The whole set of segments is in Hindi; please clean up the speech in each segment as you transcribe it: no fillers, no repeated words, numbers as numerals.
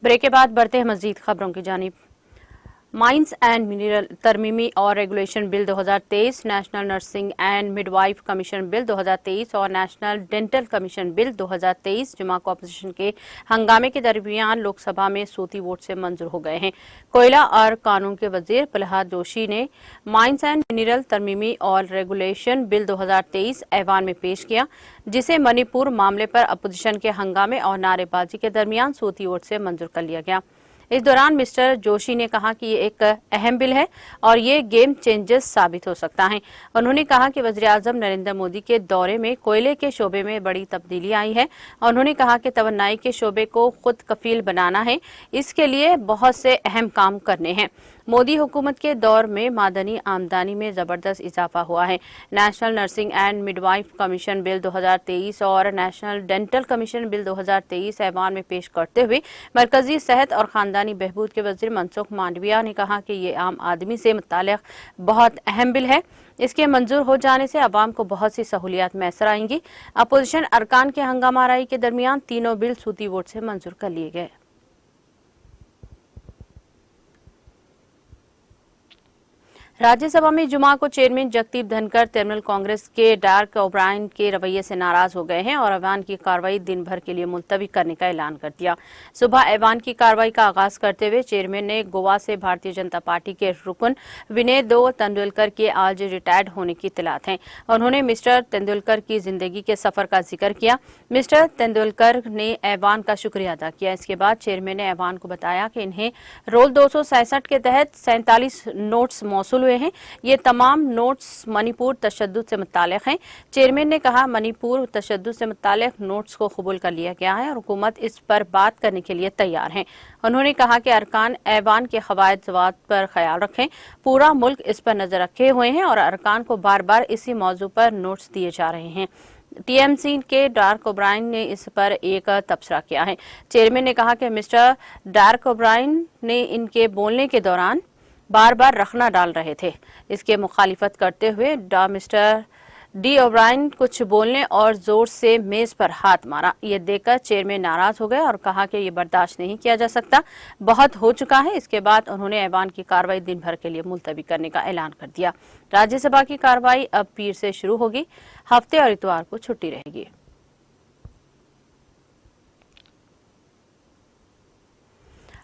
ब्रेक के बाद बढ़ते हैं मजीद खबरों की जानिब। माइंस एंड मिनरल तरमीमी और regulation bill 2023, national nursing and midwife commission bill 2023 और नेशनल डेंटल कमीशन बिल 2023 जुमा को अपोजिशन के हंगामे के दरमियान लोकसभा में सूती वोट से मंजूर हो गए हैं। कोयला और कानून के वजीर प्रहलाद जोशी ने माइंस एंड मिनरल तरमीमी और रेगुलेशन बिल 2023 ऐवान में पेश किया, जिसे मणिपुर मामले पर अपोजिशन के हंगामे और नारेबाजी के दरमियान सूती वोट से मंजूर कर लिया गया। इस दौरान मिस्टर जोशी ने कहा कि ये एक अहम बिल है और ये गेम चेंजर्स साबित हो सकता है। उन्होंने कहा कि वज़ीर-ए-आज़म नरेंद्र मोदी के दौरे में कोयले के शोबे में बड़ी तब्दीली आई है। उन्होंने कहा कि तवन्नाई के शोबे को खुद कफील बनाना है, इसके लिए बहुत से अहम काम करने हैं। मोदी हुकूमत के दौर में मादनी आमदनी में जबरदस्त इजाफा हुआ है। National nursing and midwife commission bill 2023 और नेशनल डेंटल कमीशन बिल 2023 ऐवान में पेश करते हुए मरकजी सेहत और खानदानी बहबूद के वजीर मनसुख मांडविया ने कहा कि ये आम आदमी से मुताल्लिक बहुत अहम बिल है। इसके मंजूर हो जाने से अवाम को बहुत सी सहूलियात मैसर आएंगी। अपोजिशन अरकान के हंगामा आराई के दरमियान तीनों बिल सूती वोट से मंजूर कर लिए गए। राज्यसभा में जुमा को चेयरमैन जगदीप धनखड़ तृणमूल कांग्रेस के डार्क ओब्रायन के रवैये से नाराज हो गए हैं और ऐवान की कार्रवाई दिन भर के लिए मुलतवी करने का ऐलान कर दिया। सुबह ऐवान की कार्रवाई का आगाज करते हुए चेयरमैन ने गोवा से भारतीय जनता पार्टी के रुकन विनय तेंदुलकर के आज रिटायर्ड होने की इत्तलात है। उन्होंने मिस्टर तेंदुलकर की जिंदगी के सफर का जिक्र किया। मिस्टर तेंदुलकर ने ऐवान का शुक्रिया अदा किया। इसके बाद चेयरमैन ने ऐवान को बताया कि इन्हें रोल 267 के तहत 47 नोट्स मौसूल हुए हैं। ये तमाम नोट्स मणिपुर तशद्दुद से मुताल्लिक हैं। चेयरमैन ने कहा मणिपुर तशद्दुद से मुताल्लिक नोट्स को कबूल कर लिया गया है और हुकूमत इस पर बात करने के लिए तैयार है। उन्होंने कहा कि अरकान ऐवान के खवायद ज़वात पर ख्याल रखें। पूरा मुल्क इस पर नजर रखे हुए हैं और अरकान को बार बार इसी मौजू पर नोट्स दिए जा रहे हैं। टीएमसी के डार्क ओब्रायन ने इस पर एक तबसरा किया है। चेयरमैन ने कहा कि मिस्टर डार्क ओब्रायन ने इनके बोलने के दौरान बार बार रखना डाल रहे थे। इसके मुखालिफत करते हुए मिस्टर डी ओब्रायन कुछ बोलने और जोर से मेज पर हाथ मारा। ये देखकर चेयरमैन नाराज हो गए और कहा कि ये बर्दाश्त नहीं किया जा सकता, बहुत हो चुका है। इसके बाद उन्होंने ऐवान की कार्रवाई दिन भर के लिए मुलतवी करने का ऐलान कर दिया। राज्यसभा की कार्रवाई अब पीर से शुरू होगी। हफ्ते और इतवार को छुट्टी रहेगी।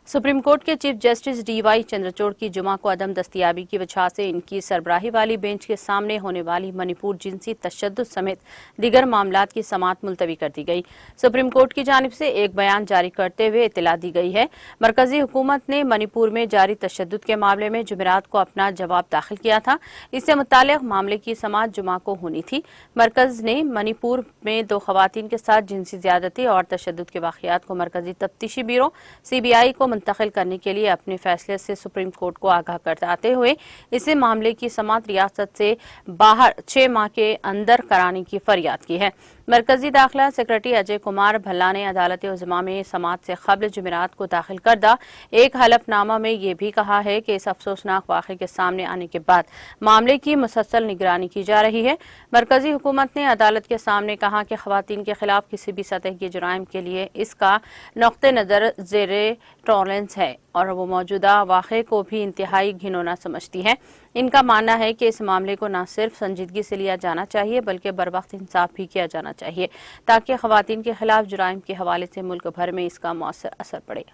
सुप्रीम कोर्ट के चीफ जस्टिस डीवाई चंद्रचूड़ की जुमा को अदम दस्तयाबी की वजह से इनकी सरबराही वाली बेंच के सामने होने वाली मणिपुर जिनसी तशद्दुद समेत दीगर मामलात की समाअत मुलतवी कर दी गई। सुप्रीम कोर्ट की जानिब से एक बयान जारी करते हुए इत्तला दी गई है। मरकजी हुकूमत ने मणिपुर में जारी तशद्दुद के मामले में जुमेरात को अपना जवाब दाखिल किया था। इससे मुताल्लिक मामले की समाअत जुमा को होनी थी। मरकज ने मणिपुर में 2 खवातीन के साथ जिनसी ज्यादती और तशद्दुद के वाकयात को मरकजी तफ्तीशी ब्यूरो सीबीआई को मुंतकिल करने के लिए अपने फैसले से सुप्रीम कोर्ट को आगाह करते हुए इस मामले की समाअत रियासत से बाहर 6 माह के अंदर कराने की फरियाद की है। मरकजी दाखिला सेक्रेटरी अजय कुमार भल्ला ने अदालत उज़्मा में समाअत से कबल जुमेरात को दाखिल करदा एक हलफनामा में ये भी कहा है कि इस अफसोसनाक वाक़े के सामने आने के बाद मामले की मुसलसल निगरानी की जा रही है। मरकजी हुकूमत ने अदालत के सामने कहा कि खवातीन के खिलाफ किसी भी सतह के जुराइम के लिए इसका नुक्ते नज़र ज़ेरे टॉलरेंस है और वो मौजूदा वाक़े को भी इंतहाई घिनौना समझती है। इनका मानना है कि इस मामले को न सिर्फ संजीदगी से लिया जाना चाहिए बल्कि बरवक्त इंसाफ भी किया जाना चाहिए ताकि खवातीन के खिलाफ जुराइम के हवाले से मुल्क भर में इसका मौसर असर पड़े।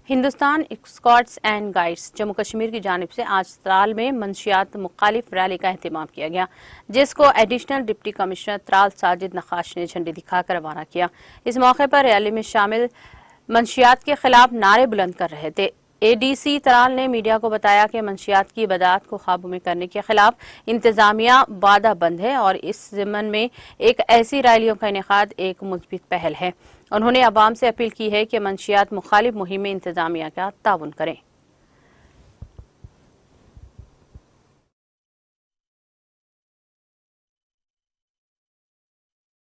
Hindustan scouts and guides Jammu Kashmir की जानिब से आज त्राल में मंशियात मुखालिफ रैली का एहतमाम किया गया, जिसको additional deputy commissioner Tral Sajid Naqqash ने झंडी दिखाकर रवाना किया। इस मौके पर रैली में शामिल मंशियात के खिलाफ नारे बुलंद कर रहे थे। एडीसी त्राल ने मीडिया को बताया कि मंशियात की बदात को काबू में करने के खिलाफ इंतजामिया वादा बंद है और इस ज़िम्मन में एक ऐसी रैलियों का इनेकाद एक मुस्बित पहल है। उन्होंने अवाम से अपील की है कि मंशियात मुखालिफ मुहिम में इंतजामिया का ताउन करें।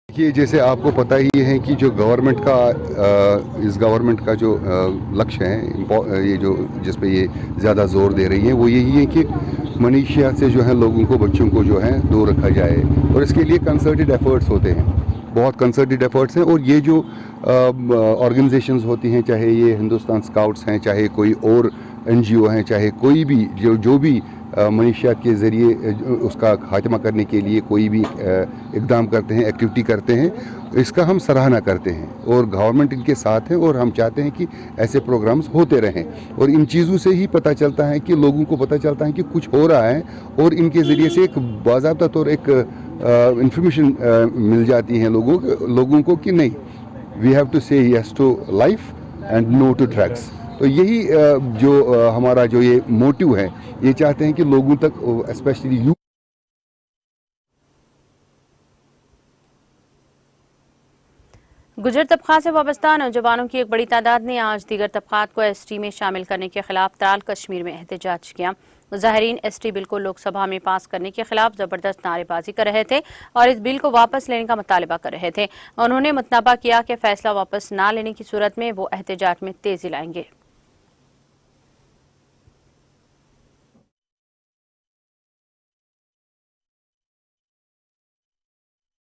ये जैसे आपको पता ही है कि जो गवर्नमेंट का इस गवर्नमेंट का जो लक्ष्य है, ये जो जिस पे ये ज़्यादा जोर दे रही है वो यही है कि मनीषिया से जो है लोगों को, बच्चों को जो है दूर रखा जाए। और इसके लिए कंसर्टेड एफर्ट्स होते हैं, बहुत कंसर्टेड एफर्ट्स हैं। और ये जो ऑर्गेनाइजेशंस होती हैं, चाहे ये हिंदुस्तान स्काउट्स हैं, चाहे कोई और एनजीओ हैं, चाहे कोई भी जो भी मनीषिया के ज़रिए उसका खात्मा करने के लिए कोई भी इकदाम करते हैं, एक्टिविटी करते हैं, इसका हम सराहना करते हैं। और गवर्नमेंट इनके साथ है और हम चाहते हैं कि ऐसे प्रोग्राम्स होते रहें। और इन चीज़ों से ही पता चलता है कि लोगों को पता चलता है कि कुछ हो रहा है, और इनके ज़रिए से एक बाज़ाब्ता तौर एक इंफॉर्मेशन मिल जाती है लोगों को कि नहीं, we have to say yes to life and no to drugs. तो यही जो हमारा जो ये मोटिव है, ये चाहते हैं कि लोगों तक, स्पेशली यूथ। गुजर तबका से वाबस्ता नौजवानों की एक बड़ी तादाद ने आज दीगर तबकात को एसटी में शामिल करने के खिलाफ तराल कश्मीर में एहतजाज किया। मुजाहिरीन एसटी बिल को लोकसभा में पास करने के खिलाफ जबरदस्त नारेबाजी कर रहे थे और इस बिल को वापस लेने का मुतालबा कर रहे थे। उन्होंने मुतनबा किया कि फैसला वापस न लेने की सूरत में वो एहतजाज में तेजी लाएंगे।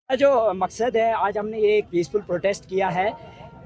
जो मकसद है, आज हमने ये एक पीसफुल प्रोटेस्ट किया है।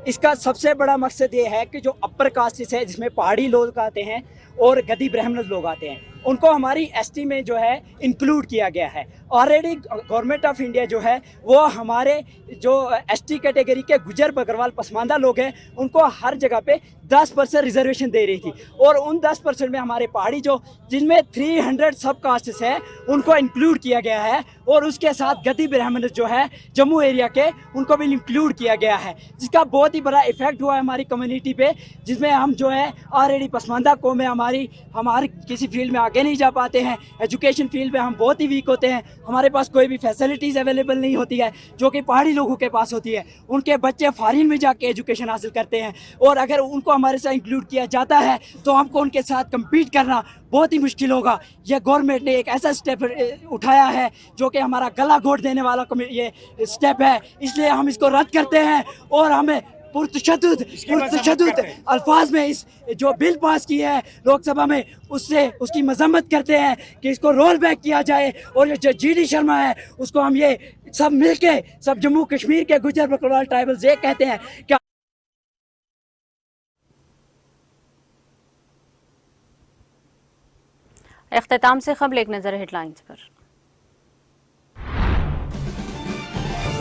इसका सबसे बड़ा मकसद ये है कि जो अपर कास्टिस है, जिसमें पहाड़ी लोग आते हैं और गदी ब्राह्मण लोग आते हैं, उनको हमारी एसटी में जो है इंक्लूड किया गया है। ऑलरेडी गवर्नमेंट ऑफ इंडिया जो है वो हमारे जो एसटी कैटेगरी के गुजर बकरवाल पसमानदा लोग हैं, उनको हर जगह पे 10% रिजर्वेशन दे रही थी। और उन 10% में हमारे पहाड़ी जो जिनमें 300 सब कास्ट्स हैं, उनको इंक्लूड किया गया है। और उसके साथ गदी ब्राह्मण जो है जम्मू एरिया के, उनको भी इंक्लूड किया गया है, जिसका बहुत ही बड़ा इफेक्ट हुआ है हमारी कम्युनिटी पे, जिसमें हम जो है ऑलरेडी पसमानदा कौम में हमारी किसी फील्ड में आगे नहीं जा पाते हैं। एजुकेशन फील्ड में हम बहुत ही वीक होते हैं, हमारे पास कोई भी फैसिलिटीज़ अवेलेबल नहीं होती है जो कि पहाड़ी लोगों के पास होती है। उनके बच्चे फॉरेन में जाके एजुकेशन हासिल करते हैं, और अगर उनको हमारे साथ इंक्लूड किया जाता है तो हमको उनके साथ कम्पीट करना बहुत ही मुश्किल होगा। यह गवर्नमेंट ने एक ऐसा स्टेप उठाया है जो कि हमारा गला घोट देने वाला ये स्टेप है, इसलिए हम इसको रद्द करते हैं। और हमें पुरतशद्दुद अल्फाज में इस जो बिल पास की है लोकसभा में, उससे उसकी मजम्मत करते हैं कि इसको रोल बैक किया जाए। और जो जीडी शर्मा है, उसको हम ये सब मिलके, सब जम्मू कश्मीर के गुजर बकरवाल ट्राइबल्स ये कहते हैं कि इख्तिताम से ख़बर एक नज़र हेडलाइंस पर।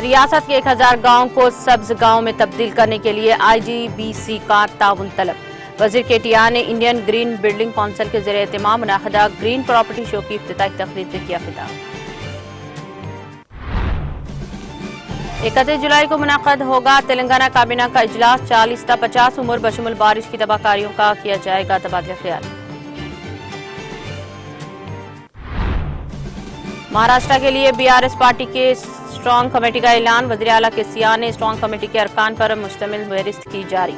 रियासत के 1000 गाँव को सब्ज गाँव में तब्दील करने के लिए IGBC का ताउन तलब। वज़ीर KTR ने इंडियन ग्रीन बिल्डिंग काउंसिल के ज़रिए एहतमाम मुनाखदा ग्रीन प्रॉपर्टी शो की इफ्तिताही तकरीब से किया खिताब। 31 जुलाई को मुनाक़द होगा तेलंगाना काबीना का इजलास। 40 ता 50 उम्र बशमुल बारिश की तबाहकारियों का किया जाएगा तबादला ख्याल। महाराष्ट्र के लिए BRS पार्टी के स्ट्रांग कमेटी का ऐलान। वज़ीर आला KCR ने स्ट्रांग कमेटी के अरकान पर मुश्तमिल फहरिस्त की जारी।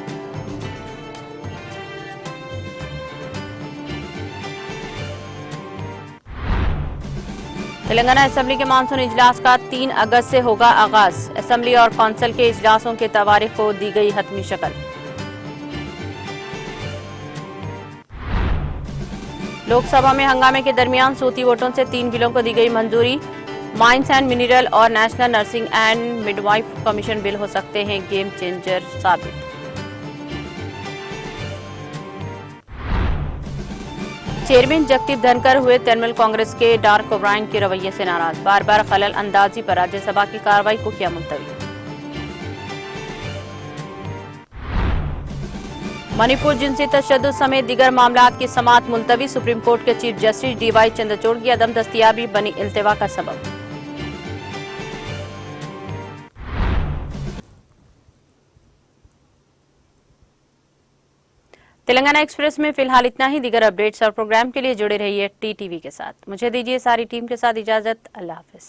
तेलंगाना असेंबली के मानसून इजलास का 3 अगस्त से होगा आगाज। असेंबली और कौंसिल के इजलासों के तवारीख को दी गई हतमी शक्ल। लोकसभा में हंगामे के दरमियान सूती वोटों से 3 बिलों को दी गई मंजूरी। माइंस एंड मिनरल और national nursing and midwife commission bill हो सकते हैं गेम चेंजर साबित। चेयरमैन जगदीप धनकर हुए तृणमूल कांग्रेस के डार्क ओब्रायन के रवैये से नाराज। बार बार खलल अंदाजी पर राज्यसभा की कार्रवाई को किया मुलतवी। मणिपुर जिनसी तशद्दुद समेत दीगर मामलात की समाअत मुलतवी। सुप्रीम कोर्ट के चीफ जस्टिस DY चंद्रचूड़ की अदम दस्तयाबी बनी इल्तिवा का सबब। तेलंगाना एक्सप्रेस में फिलहाल इतना ही। दीगर अपडेट्स और प्रोग्राम के लिए जुड़े रहिए TTV के साथ। मुझे दीजिए सारी टीम के साथ इजाजत। अल्लाह हाफिज।